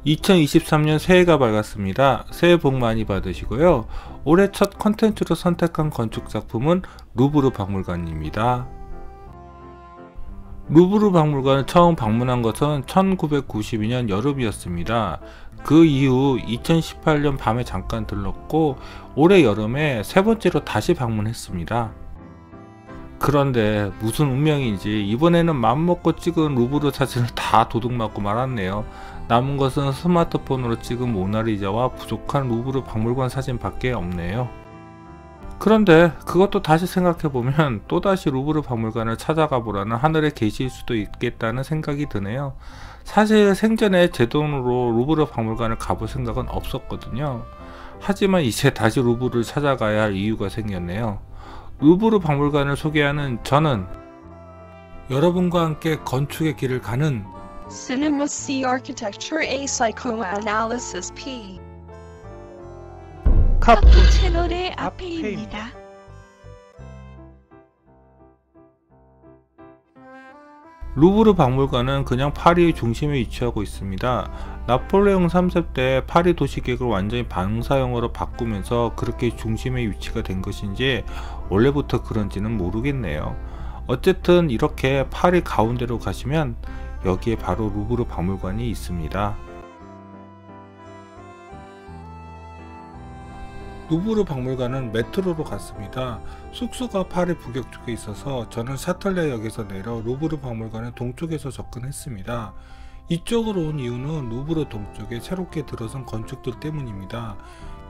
2023년 새해가 밝았습니다. 새해 복 많이 받으시고요. 올해 첫 컨텐츠로 선택한 건축 작품은 루브르 박물관입니다. 루브르 박물관을 처음 방문한 것은 1992년 여름이었습니다. 그 이후 2018년 밤에 잠깐 들렀고 올해 여름에 세 번째로 다시 방문했습니다. 그런데 무슨 운명인지 이번에는 맘먹고 찍은 루브르 사진을 다 도둑맞고 말았네요. 남은 것은 스마트폰으로 찍은 모나리자와 부족한 루브르 박물관 사진밖에 없네요. 그런데 그것도 다시 생각해보면 또다시 루브르 박물관을 찾아가 보라는 하늘의 계시일 수도 있겠다는 생각이 드네요. 사실 생전에 제 돈으로 루브르 박물관을 가볼 생각은 없었거든요. 하지만 이제 다시 루브르를 찾아가야 할 이유가 생겼네요. 루브르 박물관을 소개하는 저는 여러분과 함께 건축의 길을 가는 Cinema C Architecture A Psychoanalysis P 카푸 채널의 앞에입니다. 루브르 박물관은 그냥 파리의 중심에 위치하고 있습니다. 나폴레옹 3세 때 파리 도시계획을 완전히 방사형으로 바꾸면서 그렇게 중심에 위치가 된 것인지 원래부터 그런지는 모르겠네요. 어쨌든 이렇게 파리 가운데로 가시면 여기에 바로 루브르 박물관이 있습니다. 루브르 박물관은 메트로로 갔습니다. 숙소가 파리 북역 쪽에 있어서 저는 샤틀레역에서 내려 루브르 박물관의 동쪽에서 접근했습니다. 이쪽으로 온 이유는 루브르 동쪽에 새롭게 들어선 건축들 때문입니다.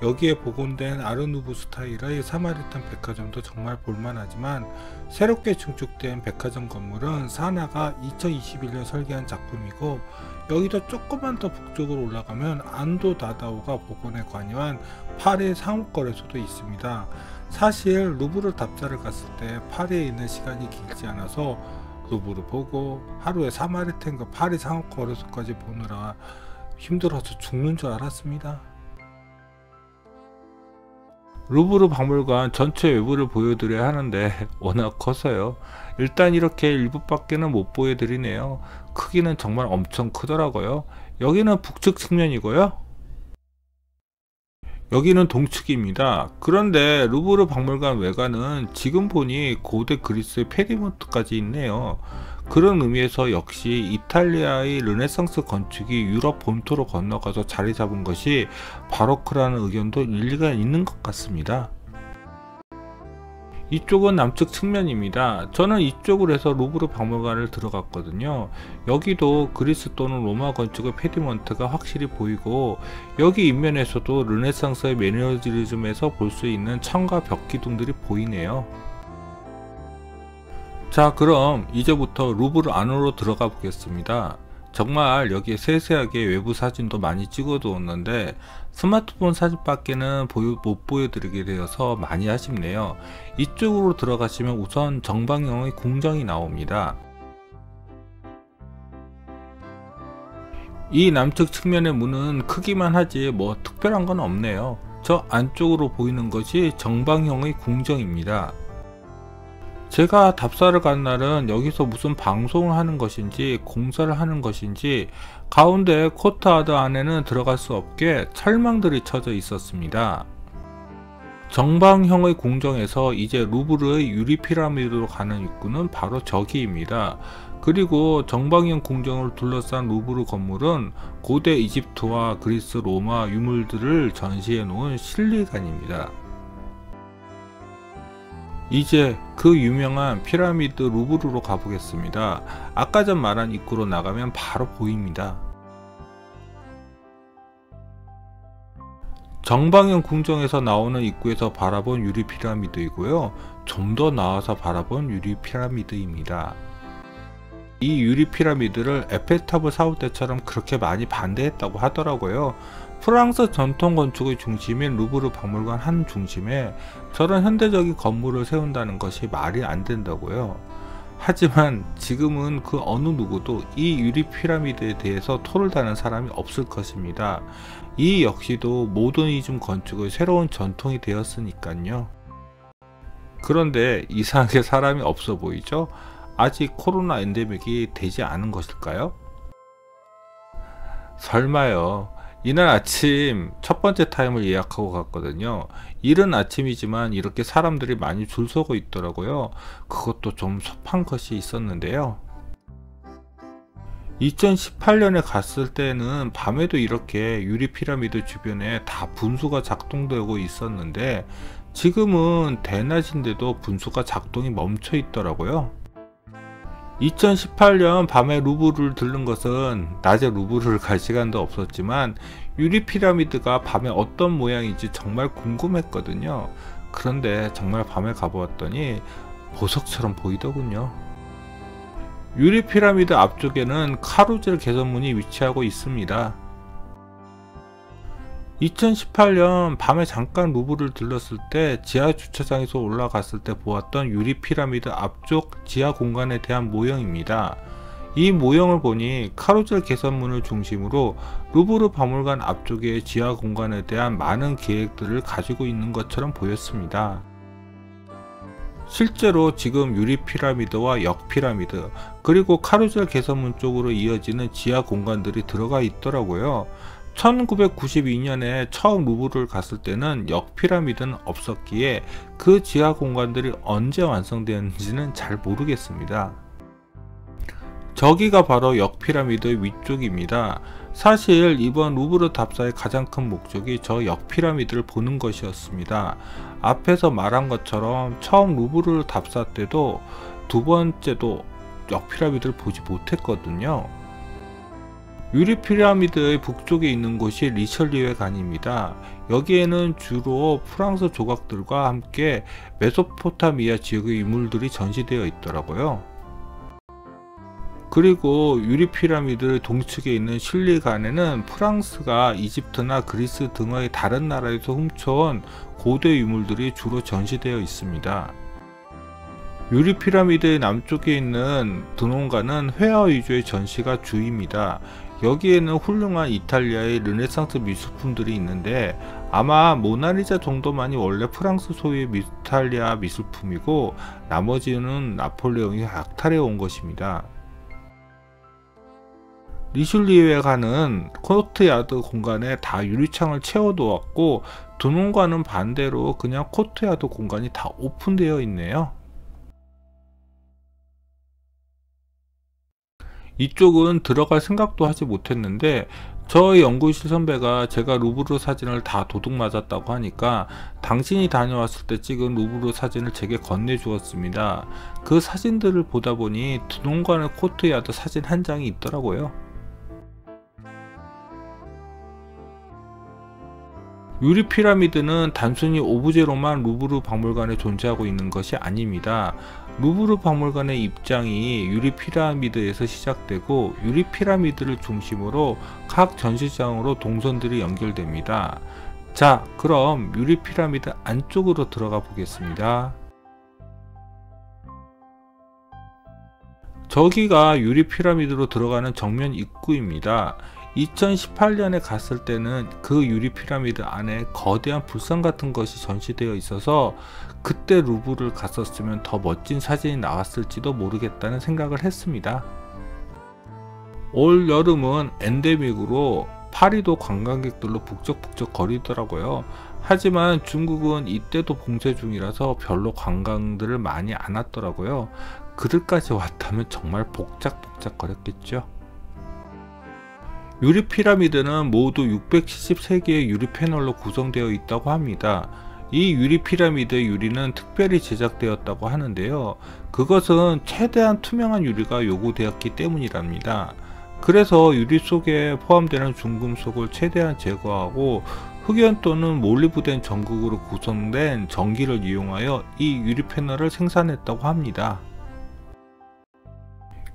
여기에 복원된 아르누브 스타일의 사마리탄 백화점도 정말 볼만하지만 새롭게 증축된 백화점 건물은 사나가 2021년 설계한 작품이고 여기도 조금만 더 북쪽으로 올라가면 안도 다다오가 복원에 관여한 파리 상업거래소도 있습니다. 사실 루브르 답사를 갔을 때 파리에 있는 시간이 길지 않아서 루브르 보고 하루에 사마리탄과 파리 상업거래소까지 보느라 힘들어서 죽는 줄 알았습니다. 루브르 박물관 전체 외부를 보여드려야 하는데 워낙 커서요. 일단 이렇게 일부밖에는 못 보여드리네요. 크기는 정말 엄청 크더라고요. 여기는 북측 측면이고요. 여기는 동측입니다. 그런데 루브르 박물관 외관은 지금 보니 고대 그리스의 페리몬트까지 있네요. 그런 의미에서 역시 이탈리아의 르네상스 건축이 유럽 본토로 건너가서 자리 잡은 것이 바로크라는 의견도 일리가 있는 것 같습니다. 이쪽은 남측 측면입니다. 저는 이쪽으로 해서 루브르 박물관을 들어갔거든요. 여기도 그리스 또는 로마 건축의 페디먼트가 확실히 보이고 여기 인면에서도 르네상스의 매너리즘에서 볼 수 있는 창과 벽 기둥들이 보이네요. 자, 그럼 이제부터 루브르 안으로 들어가 보겠습니다. 정말 여기에 세세하게 외부 사진도 많이 찍어 두었는데 스마트폰 사진밖에는 못 보여드리게 되어서 많이 아쉽네요. 이쪽으로 들어가시면 우선 정방형의 궁정이 나옵니다. 이 남측 측면의 문은 크기만 하지 뭐 특별한 건 없네요. 저 안쪽으로 보이는 것이 정방형의 궁정입니다. 제가 답사를 간 날은 여기서 무슨 방송을 하는 것인지 공사를 하는 것인지 가운데 코트야드 안에는 들어갈 수 없게 철망들이 쳐져 있었습니다. 정방형의 궁정에서 이제 루브르의 유리 피라미드로 가는 입구는 바로 저기입니다. 그리고 정방형 궁정을 둘러싼 루브르 건물은 고대 이집트와 그리스, 로마 유물들을 전시해 놓은 실리관입니다. 이제 그 유명한 피라미드 루브르로 가보겠습니다. 아까 전 말한 입구로 나가면 바로 보입니다. 정방형 궁정에서 나오는 입구에서 바라본 유리 피라미드이고요. 좀 더 나와서 바라본 유리 피라미드입니다. 이 유리 피라미드를 에펠탑을 세울 때처럼 그렇게 많이 반대했다고 하더라고요. 프랑스 전통 건축의 중심인 루브르 박물관 한 중심에 저런 현대적인 건물을 세운다는 것이 말이 안 된다고요. 하지만 지금은 그 어느 누구도 이 유리 피라미드에 대해서 토를 다는 사람이 없을 것입니다. 이 역시도 모더니즘 건축의 새로운 전통이 되었으니까요. 그런데 이상하게 사람이 없어 보이죠? 아직 코로나 엔데믹이 되지 않은 것일까요? 설마요. 이날 아침 첫 번째 타임을 예약하고 갔거든요. 이른 아침이지만 이렇게 사람들이 많이 줄 서고 있더라고요. 그것도 좀 섭한 것이 있었는데요. 2018년에 갔을 때는 밤에도 이렇게 유리 피라미드 주변에 다 분수가 작동되고 있었는데 지금은 대낮인데도 분수가 작동이 멈춰 있더라고요. 2018년 밤에 루브르를 들른 것은 낮에 루브르를 갈 시간도 없었지만 유리 피라미드가 밤에 어떤 모양인지 정말 궁금했거든요. 그런데 정말 밤에 가보았더니 보석처럼 보이더군요. 유리 피라미드 앞쪽에는 카루젤 개선문이 위치하고 있습니다. 2018년 밤에 잠깐 루브르를 들렀을 때 지하 주차장에서 올라갔을 때 보았던 유리 피라미드 앞쪽 지하 공간에 대한 모형입니다. 이 모형을 보니 카루젤 개선문을 중심으로 루브르 박물관 앞쪽의 지하 공간에 대한 많은 계획들을 가지고 있는 것처럼 보였습니다. 실제로 지금 유리 피라미드와 역 피라미드 그리고 카루젤 개선문 쪽으로 이어지는 지하 공간들이 들어가 있더라고요. 1992년에 처음 루브르를 갔을 때는 역 피라미드는 없었기에 그 지하 공간들이 언제 완성되었는지는 잘 모르겠습니다. 저기가 바로 역 피라미드의 위쪽입니다. 사실 이번 루브르 답사의 가장 큰 목적이 저 역 피라미드를 보는 것이었습니다. 앞에서 말한 것처럼 처음 루브르 답사 때도 두 번째도 역 피라미드를 보지 못했거든요. 유리 피라미드의 북쪽에 있는 곳이 리셜리에 관입니다. 여기에는 주로 프랑스 조각들과 함께 메소포타미아 지역의 유물들이 전시되어 있더라고요. 그리고 유리 피라미드 동측에 있는 실리관에는 프랑스가 이집트나 그리스 등의 다른 나라에서 훔쳐온 고대 유물들이 주로 전시되어 있습니다. 유리 피라미드의 남쪽에 있는 드논가는 회화 위주의 전시가 주입니다. 여기에는 훌륭한 이탈리아의 르네상스 미술품들이 있는데 아마 모나리자 정도만이 원래 프랑스 소유의 이탈리아 미술품이고 나머지는 나폴레옹이 약탈해 온 것입니다. 리슐리에 가는 코트야드 공간에 다 유리창을 채워 두었고 드논과는 반대로 그냥 코트야드 공간이 다 오픈되어 있네요. 이쪽은 들어갈 생각도 하지 못했는데 저의 연구실 선배가 제가 루브르 사진을 다 도둑 맞았다고 하니까 당신이 다녀왔을 때 찍은 루브르 사진을 제게 건네주었습니다. 그 사진들을 보다 보니 드논관의 코트야드 사진 한 장이 있더라고요. 유리 피라미드는 단순히 오브제로만 루브르 박물관에 존재하고 있는 것이 아닙니다. 루브르 박물관의 입장이 유리 피라미드에서 시작되고 유리 피라미드를 중심으로 각 전시장으로 동선들이 연결됩니다. 자, 그럼 유리 피라미드 안쪽으로 들어가 보겠습니다. 저기가 유리 피라미드로 들어가는 정면 입구입니다. 2018년에 갔을 때는 그 유리 피라미드 안에 거대한 불상 같은 것이 전시되어 있어서 그때 루브르를 갔었으면 더 멋진 사진이 나왔을지도 모르겠다는 생각을 했습니다. 올 여름은 엔데믹으로 파리도 관광객들로 북적북적 거리더라고요. 하지만 중국은 이때도 봉쇄 중이라서 별로 관광들을 많이 안 왔더라고요. 그들까지 왔다면 정말 복작복작 거렸겠죠. 유리 피라미드는 모두 673개의 유리 패널로 구성되어 있다고 합니다. 이 유리 피라미드의 유리는 특별히 제작되었다고 하는데요. 그것은 최대한 투명한 유리가 요구되었기 때문이랍니다. 그래서 유리 속에 포함되는 중금속을 최대한 제거하고 흑연 또는 몰리브덴 전극으로 구성된 전기를 이용하여 이 유리 패널을 생산했다고 합니다.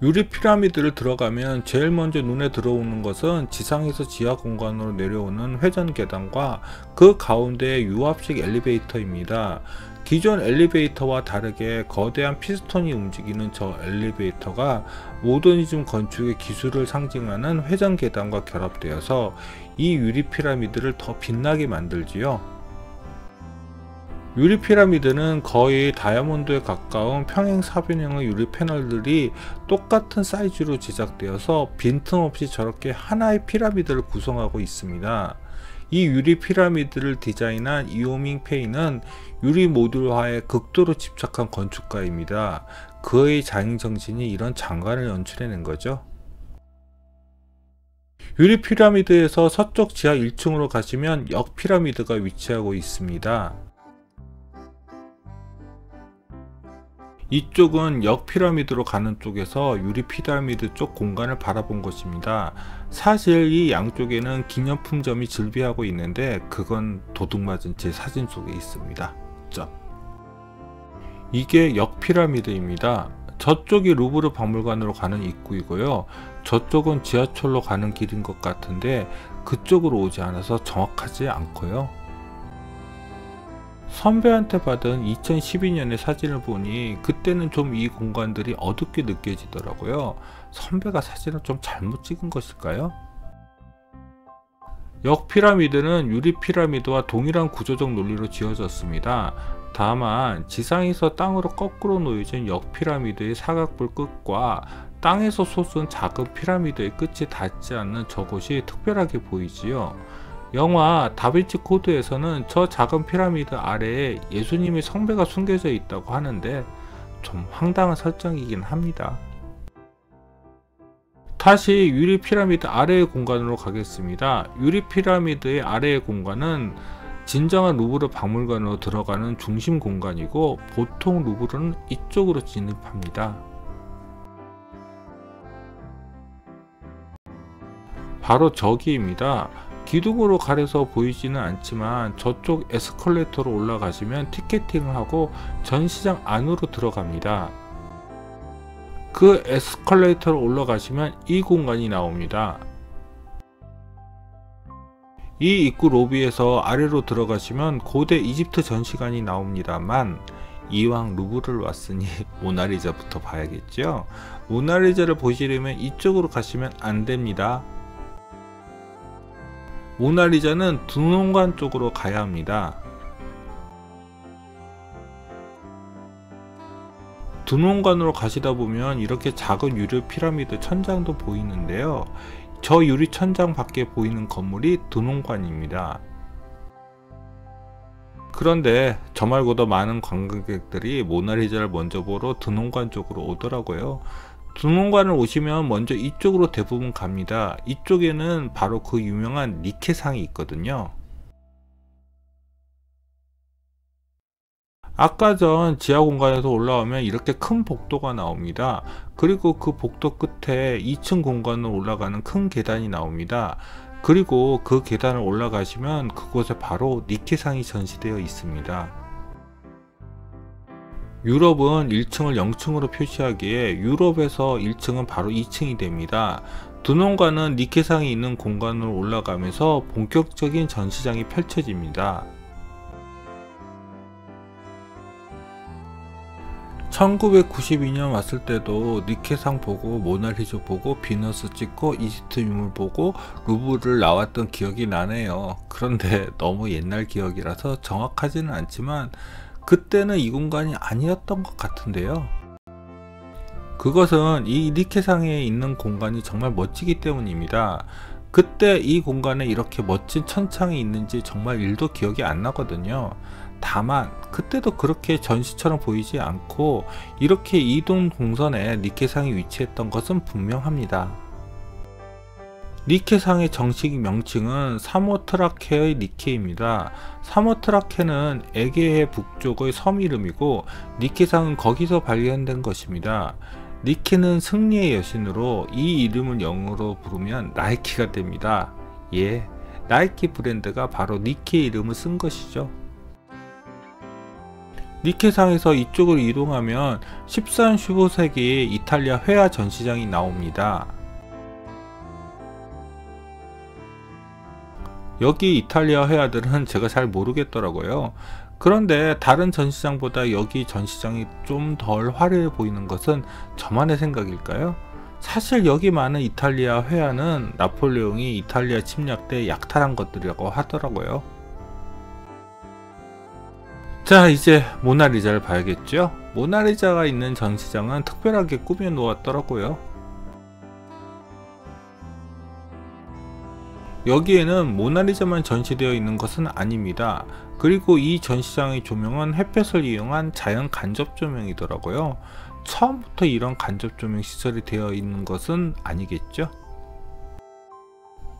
유리 피라미드를 들어가면 제일 먼저 눈에 들어오는 것은 지상에서 지하 공간으로 내려오는 회전 계단과 그 가운데 유압식 엘리베이터입니다. 기존 엘리베이터와 다르게 거대한 피스톤이 움직이는 저 엘리베이터가 모더니즘 건축의 기술을 상징하는 회전 계단과 결합되어서 이 유리 피라미드를 더 빛나게 만들지요. 유리 피라미드는 거의 다이아몬드에 가까운 평행 사변형의 유리 패널들이 똑같은 사이즈로 제작되어서 빈틈없이 저렇게 하나의 피라미드를 구성하고 있습니다. 이 유리 피라미드를 디자인한 이오밍 페이는 유리 모듈화에 극도로 집착한 건축가입니다. 그의 자행정신이 이런 장관을 연출해낸 거죠. 유리 피라미드에서 서쪽 지하 1층으로 가시면 역 피라미드가 위치하고 있습니다. 이쪽은 역 피라미드로 가는 쪽에서 유리 피라미드 쪽 공간을 바라본 것입니다. 사실 이 양쪽에는 기념품점이 즐비하고 있는데 그건 도둑맞은 제 사진 속에 있습니다. 이게 역 피라미드입니다. 저쪽이 루브르 박물관으로 가는 입구이고요. 저쪽은 지하철로 가는 길인 것 같은데 그쪽으로 오지 않아서 정확하지 않고요. 선배한테 받은 2012년의 사진을 보니 그때는 좀 이 공간들이 어둡게 느껴지더라고요. 선배가 사진을 좀 잘못 찍은 것일까요? 역 피라미드는 유리 피라미드와 동일한 구조적 논리로 지어졌습니다. 다만 지상에서 땅으로 거꾸로 놓여진 역 피라미드의 사각뿔 끝과 땅에서 솟은 작은 피라미드의 끝이 닿지 않는 저곳이 특별하게 보이지요. 영화 다빈치 코드에서는 저 작은 피라미드 아래에 예수님의 성배가 숨겨져 있다고 하는데 좀 황당한 설정이긴 합니다. 다시 유리 피라미드 아래의 공간으로 가겠습니다. 유리 피라미드의 아래의 공간은 진정한 루브르 박물관으로 들어가는 중심 공간이고 보통 루브르는 이쪽으로 진입합니다. 바로 저기입니다. 기둥으로 가려서 보이지는 않지만 저쪽 에스컬레이터로 올라가시면 티켓팅을 하고 전시장 안으로 들어갑니다. 그 에스컬레이터로 올라가시면 이 공간이 나옵니다. 이 입구 로비에서 아래로 들어가시면 고대 이집트 전시관이 나옵니다만 이왕 루브르를 왔으니 모나리자부터 봐야겠죠. 모나리자를 보시려면 이쪽으로 가시면 안됩니다. 모나리자는 두농관 쪽으로 가야 합니다. 두농관으로 가시다 보면 이렇게 작은 유리 피라미드 천장도 보이는데요. 저 유리 천장 밖에 보이는 건물이 두농관입니다. 그런데 저 말고도 많은 관광객들이 모나리자를 먼저 보러 두농관 쪽으로 오더라고요. 두농관을 오시면 먼저 이쪽으로 대부분 갑니다. 이쪽에는 바로 그 유명한 니케상이 있거든요. 아까 전 지하 공간에서 올라오면 이렇게 큰 복도가 나옵니다. 그리고 그 복도 끝에 2층 공간으로 올라가는 큰 계단이 나옵니다. 그리고 그 계단을 올라가시면 그곳에 바로 니케상이 전시되어 있습니다. 유럽은 1층을 0층으로 표시하기에 유럽에서 1층은 바로 2층이 됩니다. 두농관은 니케상이 있는 공간으로 올라가면서 본격적인 전시장이 펼쳐집니다. 1992년 왔을 때도 니케상 보고 모나리자 보고 비너스 찍고 이집트 유물 보고 루브르를 나왔던 기억이 나네요. 그런데 너무 옛날 기억이라서 정확하지는 않지만 그때는 이 공간이 아니었던 것 같은데요. 그것은 이 니케상에 있는 공간이 정말 멋지기 때문입니다. 그때 이 공간에 이렇게 멋진 천창이 있는지 정말 1도 기억이 안 나거든요. 다만 그때도 그렇게 전시처럼 보이지 않고 이렇게 이동 동선에 니케상이 위치했던 것은 분명합니다. 니케상의 정식 명칭은 사모트라케의 니케입니다. 사모트라케는 에게해 북쪽의 섬 이름이고 니케상은 거기서 발견된 것입니다. 니케는 승리의 여신으로 이 이름을 영어로 부르면 나이키가 됩니다. 예, 나이키 브랜드가 바로 니케 이름을 쓴 것이죠. 니케상에서 이쪽으로 이동하면 13, 15세기의 이탈리아 회화 전시장이 나옵니다. 여기 이탈리아 회화들은 제가 잘 모르겠더라고요. 그런데 다른 전시장보다 여기 전시장이 좀 덜 화려해 보이는 것은 저만의 생각일까요? 사실 여기 많은 이탈리아 회화는 나폴레옹이 이탈리아 침략 때 약탈한 것들이라고 하더라고요. 자, 이제 모나리자를 봐야겠죠? 모나리자가 있는 전시장은 특별하게 꾸며 놓았더라고요. 여기에는 모나리자만 전시되어 있는 것은 아닙니다. 그리고 이 전시장의 조명은 햇볕을 이용한 자연 간접 조명이더라고요. 처음부터 이런 간접 조명 시설이 되어 있는 것은 아니겠죠?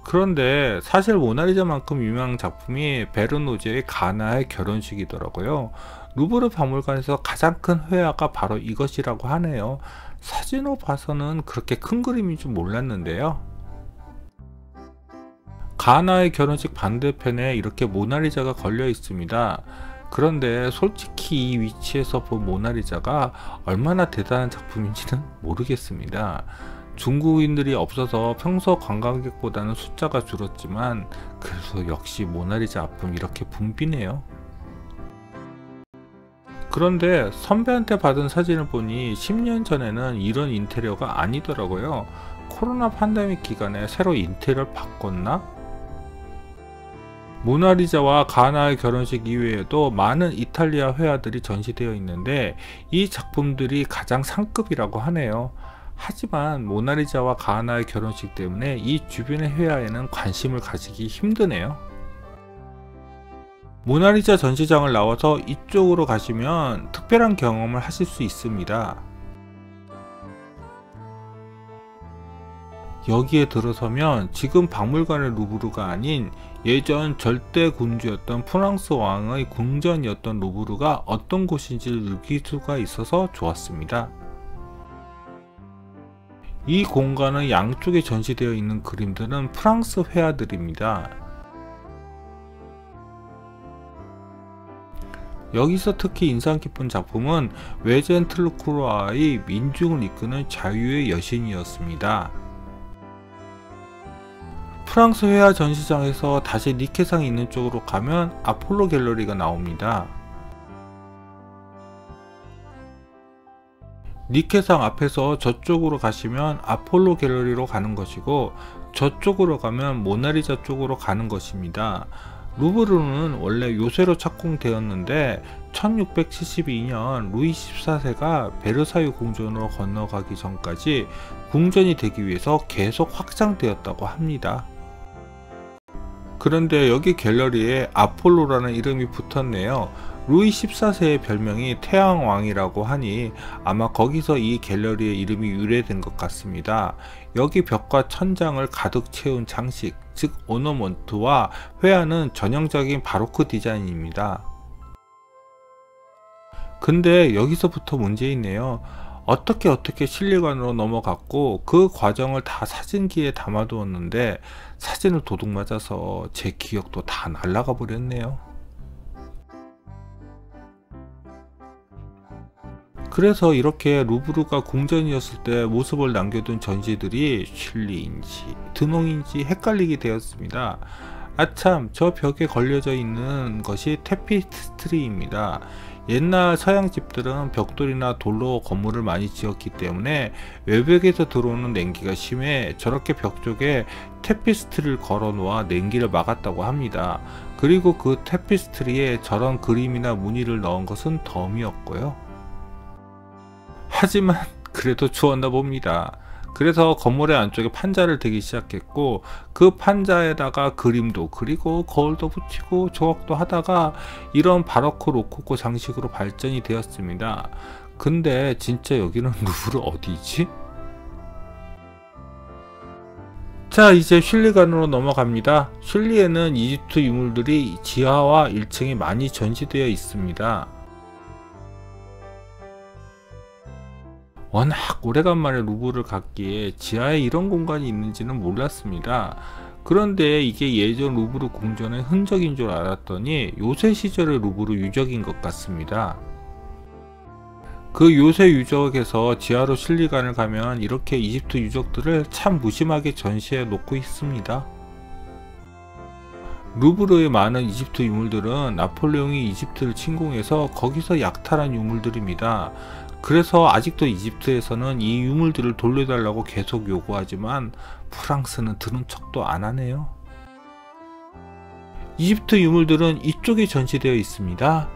그런데 사실 모나리자만큼 유명한 작품이 베르노제의 가나의 결혼식이더라고요. 루브르 박물관에서 가장 큰 회화가 바로 이것이라고 하네요. 사진으로 봐서는 그렇게 큰 그림인 줄 몰랐는데요. 가나의 결혼식 반대편에 이렇게 모나리자가 걸려 있습니다. 그런데 솔직히 이 위치에서 본 모나리자가 얼마나 대단한 작품인지는 모르겠습니다. 중국인들이 없어서 평소 관광객보다는 숫자가 줄었지만 그래도 역시 모나리자 앞은 이렇게 붐비네요. 그런데 선배한테 받은 사진을 보니 10년 전에는 이런 인테리어가 아니더라고요. 코로나 팬데믹 기간에 새로 인테리어를 바꿨나? 모나리자와 가나의 결혼식 이외에도 많은 이탈리아 회화들이 전시되어 있는데 이 작품들이 가장 상급이라고 하네요. 하지만 모나리자와 가나의 결혼식 때문에 이 주변의 회화에는 관심을 가지기 힘드네요. 모나리자 전시장을 나와서 이쪽으로 가시면 특별한 경험을 하실 수 있습니다. 여기에 들어서면 지금 박물관의 루브르가 아닌 예전 절대 군주였던 프랑스 왕의 궁전이었던 루브르가 어떤 곳인지를 느낄 수가 있어서 좋았습니다. 이 공간의 양쪽에 전시되어 있는 그림들은 프랑스 회화들입니다. 여기서 특히 인상 깊은 작품은 외젠 트루크루아의 민중을 이끄는 자유의 여신이었습니다. 프랑스 회화 전시장에서 다시 니케상이 있는 쪽으로 가면 아폴로 갤러리가 나옵니다. 니케상 앞에서 저쪽으로 가시면 아폴로 갤러리로 가는 것이고 저쪽으로 가면 모나리자 쪽으로 가는 것입니다. 루브르는 원래 요새로 착공되었는데 1672년 루이 14세가 베르사유 궁전으로 건너가기 전까지 궁전이 되기 위해서 계속 확장되었다고 합니다. 그런데 여기 갤러리에 아폴로라는 이름이 붙었네요. 루이 14세의 별명이 태양왕이라고 하니 아마 거기서 이 갤러리의 이름이 유래된 것 같습니다. 여기 벽과 천장을 가득 채운 장식, 즉 오너먼트와 회화는 전형적인 바로크 디자인입니다. 근데 여기서부터 문제 있네요. 어떻게 실리관으로 넘어갔고 그 과정을 다 사진기에 담아두었는데 사진을 도둑 맞아서 제 기억도 다 날아가 버렸네요. 그래서 이렇게 루브르가 궁전이었을 때 모습을 남겨둔 전시들이 슐리인지 드농인지 헷갈리게 되었습니다. 아참, 저 벽에 걸려져 있는 것이 테피스트리입니다. 옛날 서양 집들은 벽돌이나 돌로 건물을 많이 지었기 때문에 외벽에서 들어오는 냉기가 심해 저렇게 벽 쪽에 테피스트리를 걸어 놓아 냉기를 막았다고 합니다. 그리고 그 테피스트리에 저런 그림이나 무늬를 넣은 것은 덤이었고요. 하지만 그래도 추웠나 봅니다. 그래서 건물의 안쪽에 판자를 대기 시작했고 그 판자에다가 그림도 그리고 거울도 붙이고 조각도 하다가 이런 바로크 로코코 장식으로 발전이 되었습니다. 근데 진짜 여기는 루브르 어디지? 자, 이제 슐리관으로 넘어갑니다. 슐리에는 이집트 유물들이 지하와 1층에 많이 전시되어 있습니다. 워낙 오래간만에 루브르를 갔기에 지하에 이런 공간이 있는지는 몰랐습니다. 그런데 이게 예전 루브르 궁전의 흔적인 줄 알았더니 요새 시절의 루브르 유적인 것 같습니다. 그 요새 유적에서 지하로 실리관을 가면 이렇게 이집트 유적들을 참 무심하게 전시해 놓고 있습니다. 루브르의 많은 이집트 유물들은 나폴레옹이 이집트를 침공해서 거기서 약탈한 유물들입니다. 그래서 아직도 이집트에서는 이 유물들을 돌려달라고 계속 요구하지만 프랑스는 들은 척도 안 하네요. 이집트 유물들은 이쪽에 전시되어 있습니다.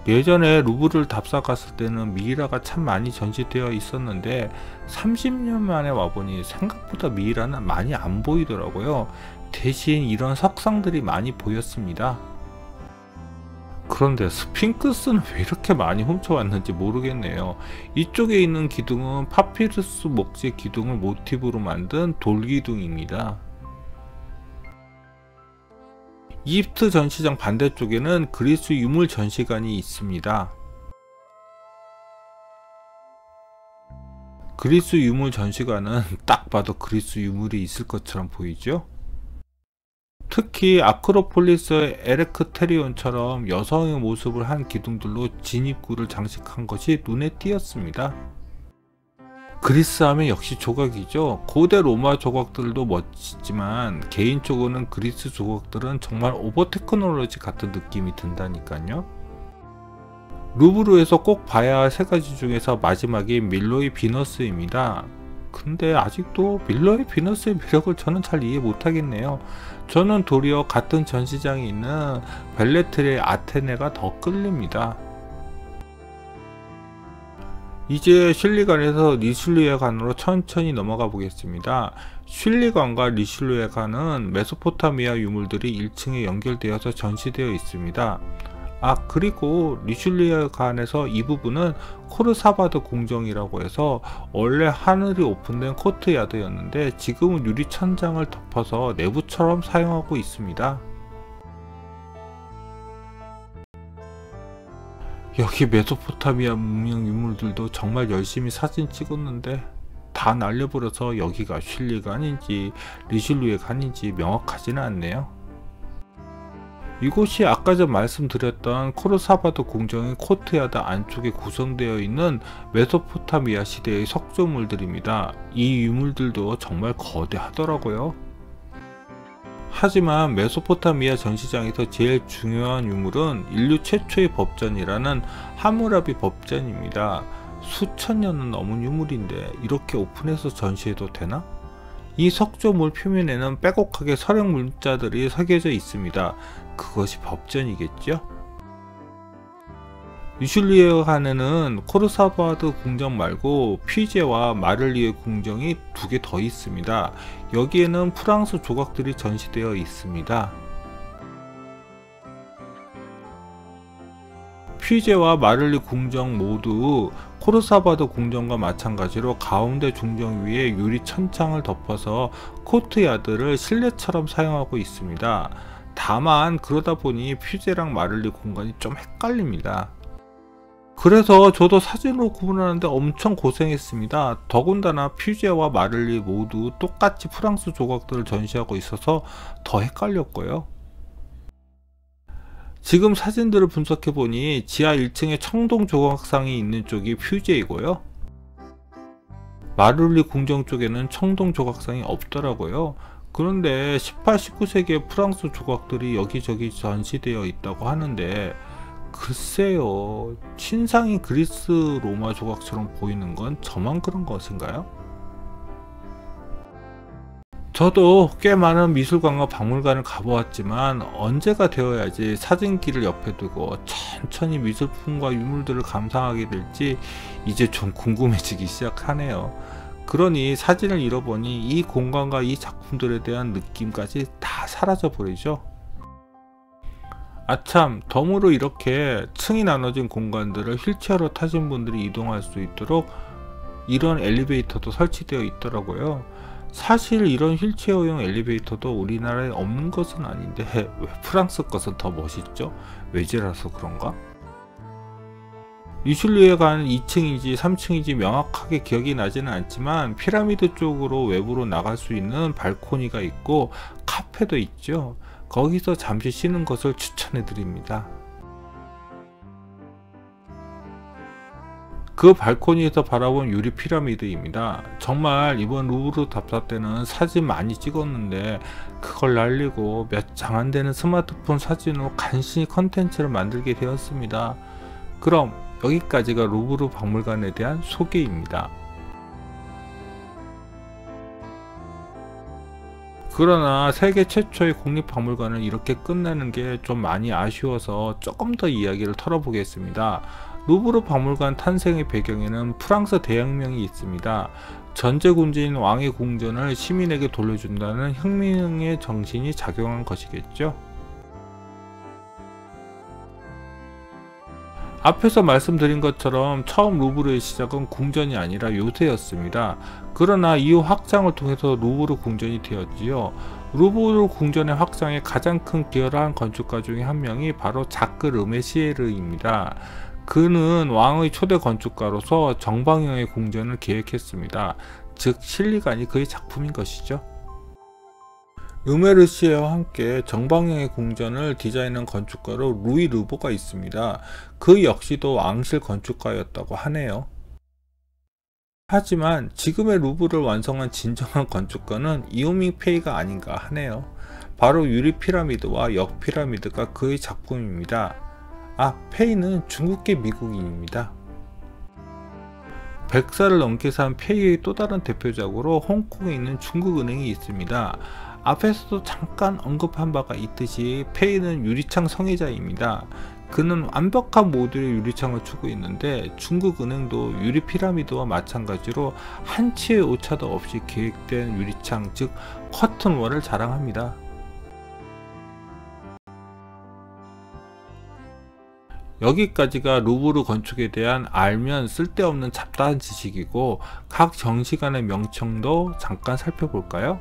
예전에 루브르를 답사 갔을 때는 미이라가 참 많이 전시되어 있었는데 30년 만에 와보니 생각보다 미이라는 많이 안 보이더라고요. 대신 이런 석상들이 많이 보였습니다. 그런데 스핑크스는 왜 이렇게 많이 훔쳐왔는지 모르겠네요. 이쪽에 있는 기둥은 파피루스 목재 기둥을 모티브로 만든 돌기둥입니다. 이집트 전시장 반대쪽에는 그리스 유물 전시관이 있습니다. 그리스 유물 전시관은 딱 봐도 그리스 유물이 있을 것처럼 보이죠? 특히 아크로폴리스의 에렉테리온처럼 여성의 모습을 한 기둥들로 진입구를 장식한 것이 눈에 띄었습니다. 그리스 하면 역시 조각이죠. 고대 로마 조각들도 멋지지만 개인적으로는 그리스 조각들은 정말 오버 테크놀로지 같은 느낌이 든다니까요. 루브르에서 꼭 봐야 할 세 가지 중에서 마지막이 밀로의 비너스입니다. 근데 아직도 밀로의 비너스의 매력을 저는 잘 이해 못하겠네요. 저는 도리어 같은 전시장에 있는 벨레트리의 아테네가 더 끌립니다. 이제 슐리관에서 리슐리에관으로 천천히 넘어가 보겠습니다. 슐리관과 리슐리에관은 메소포타미아 유물들이 1층에 연결되어서 전시되어 있습니다. 그리고 리슐리에관에서 이 부분은 코르사바드 궁정이라고 해서 원래 하늘이 오픈된 코트야드였는데 지금은 유리 천장을 덮어서 내부처럼 사용하고 있습니다. 여기 메소포타미아 문명 유물들도 정말 열심히 사진 찍었는데 다 날려버려서 여기가 슐리관인지 리슐리에관인지 명확하지는 않네요. 이곳이 아까 전 말씀드렸던 코르사바드 궁정의 코트야드 안쪽에 구성되어 있는 메소포타미아 시대의 석조물들입니다. 이 유물들도 정말 거대하더라고요. 하지만 메소포타미아 전시장에서 제일 중요한 유물은 인류 최초의 법전이라는 하무라비 법전입니다. 수천 년은 넘은 유물인데 이렇게 오픈해서 전시해도 되나? 이 석조물 표면에는 빼곡하게 서령 문자들이 새겨져 있습니다. 그것이 법전이겠죠? 리슐리에관에는 코르사바드 궁정 말고 피제와 마를리에 궁정이 2개 더 있습니다. 여기에는 프랑스 조각들이 전시되어 있습니다. 피제와 마를리 궁정 모두 코르사바드 궁정과 마찬가지로 가운데 중정 위에 유리 천창을 덮어서 코트야드를 실내처럼 사용하고 있습니다. 다만 그러다 보니 피제랑 마를리 공간이 좀 헷갈립니다. 그래서 저도 사진으로 구분하는데 엄청 고생했습니다. 더군다나 퓨제와 마를리 모두 똑같이 프랑스 조각들을 전시하고 있어서 더 헷갈렸고요. 지금 사진들을 분석해보니 지하 1층에 청동 조각상이 있는 쪽이 퓨제이고요. 마를리 궁정 쪽에는 청동 조각상이 없더라고요. 그런데 18, 19세기의 프랑스 조각들이 여기저기 전시되어 있다고 하는데 글쎄요, 신상이 그리스 로마 조각처럼 보이는 건 저만 그런 것인가요? 저도 꽤 많은 미술관과 박물관을 가보았지만 언제가 되어야지 사진기를 옆에 두고 천천히 미술품과 유물들을 감상하게 될지 이제 좀 궁금해지기 시작하네요. 그러니 사진을 잃어보니 이 공간과 이 작품들에 대한 느낌까지 다 사라져 버리죠. 아참, 덤으로 이렇게 층이 나눠진 공간들을 휠체어로 타신 분들이 이동할 수 있도록 이런 엘리베이터도 설치되어 있더라고요. 사실 이런 휠체어용 엘리베이터도 우리나라에 없는 것은 아닌데 왜 프랑스 것은 더 멋있죠? 외제라서 그런가? 리슐리에관은 2층인지 3층인지 명확하게 기억이 나지는 않지만 피라미드 쪽으로 외부로 나갈 수 있는 발코니가 있고 카페도 있죠. 거기서 잠시 쉬는 것을 추천해 드립니다. 그 발코니에서 바라본 유리 피라미드입니다. 정말 이번 루브르 답사 때는 사진 많이 찍었는데 그걸 날리고 몇 장 안 되는 스마트폰 사진으로 간신히 컨텐츠를 만들게 되었습니다. 그럼 여기까지가 루브르 박물관에 대한 소개입니다. 그러나 세계 최초의 국립박물관을 이렇게 끝내는 게 좀 많이 아쉬워서 조금 더 이야기를 털어보겠습니다. 루브르 박물관 탄생의 배경에는 프랑스 대혁명이 있습니다. 전제군주인 왕의 궁전을 시민에게 돌려준다는 혁명의 정신이 작용한 것이겠죠. 앞에서 말씀드린 것처럼 처음 루브르의 시작은 궁전이 아니라 요새였습니다. 그러나 이후 확장을 통해서 루브르 궁전이 되었지요. 루브르 궁전의 확장에 가장 큰 기여를 한 건축가 중에 한 명이 바로 자크 르메시에르입니다. 그는 왕의 초대 건축가로서 정방형의 궁전을 계획했습니다. 즉 실리간이 그의 작품인 것이죠. 르메르시에와 함께 정방형의 궁전을 디자인한 건축가로 루이 르보가 있습니다. 그 역시도 왕실 건축가였다고 하네요. 하지만 지금의 루브르를 완성한 진정한 건축가는 이오밍 페이가 아닌가 하네요. 바로 유리 피라미드와 역 피라미드가 그의 작품입니다. 페이는 중국계 미국인입니다. 100살을 넘게 산 페이의 또 다른 대표작으로 홍콩에 있는 중국은행이 있습니다. 앞에서도 잠깐 언급한 바가 있듯이 페이는 유리창 성애자입니다. 그는 완벽한 모듈의 유리창을 추구했는데 중국은행도 유리 피라미드와 마찬가지로 한치의 오차도 없이 계획된 유리창, 즉 커튼월을 자랑합니다. 여기까지가 루브르 건축에 대한 알면 쓸데없는 잡다한 지식이고, 각 정시관의 명칭도 잠깐 살펴볼까요?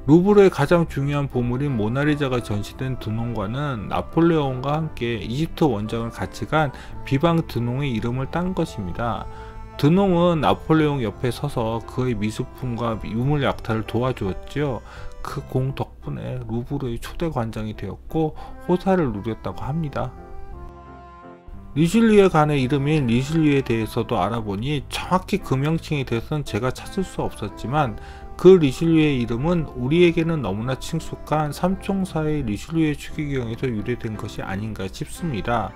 루브르의 가장 중요한 보물인 모나리자가 전시된 드농관은 나폴레옹과 함께 이집트 원정을 같이 간 비방 드농의 이름을 딴 것입니다. 드농은 나폴레옹 옆에 서서 그의 미술품과 유물 약탈을 도와주었지요. 그 공 덕분에 루브르의 초대 관장이 되었고 호사를 누렸다고 합니다. 리슐리에 관의 이름인 리슐리에 대해서도 알아보니 정확히 그 명칭에 대해서는 제가 찾을 수 없었지만, 그 리슐리의 이름은 우리에게는 너무나 친숙한 삼총사의 리슐리의 추기경에서 유래된 것이 아닌가 싶습니다.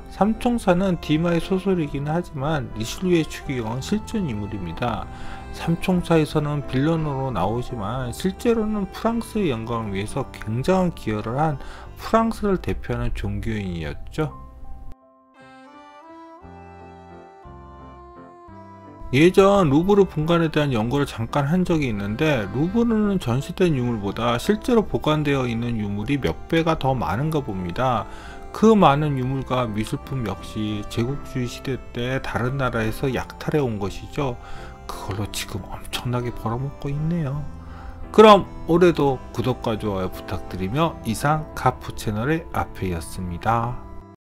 삼총사는 디마의 소설이기는 하지만 리슐리의 추기경은 실존 인물입니다. 삼총사에서는 빌런으로 나오지만 실제로는 프랑스의 영광을 위해서 굉장한 기여를 한 프랑스를 대표하는 종교인이었죠. 예전 루브르 분관에 대한 연구를 잠깐 한 적이 있는데, 루브르는 전시된 유물보다 실제로 보관되어 있는 유물이 몇 배가 더 많은가 봅니다. 그 많은 유물과 미술품 역시 제국주의 시대 때 다른 나라에서 약탈해 온 것이죠. 그걸로 지금 엄청나게 벌어먹고 있네요. 그럼 올해도 구독과 좋아요 부탁드리며, 이상 가프 채널의 아페이였습니다.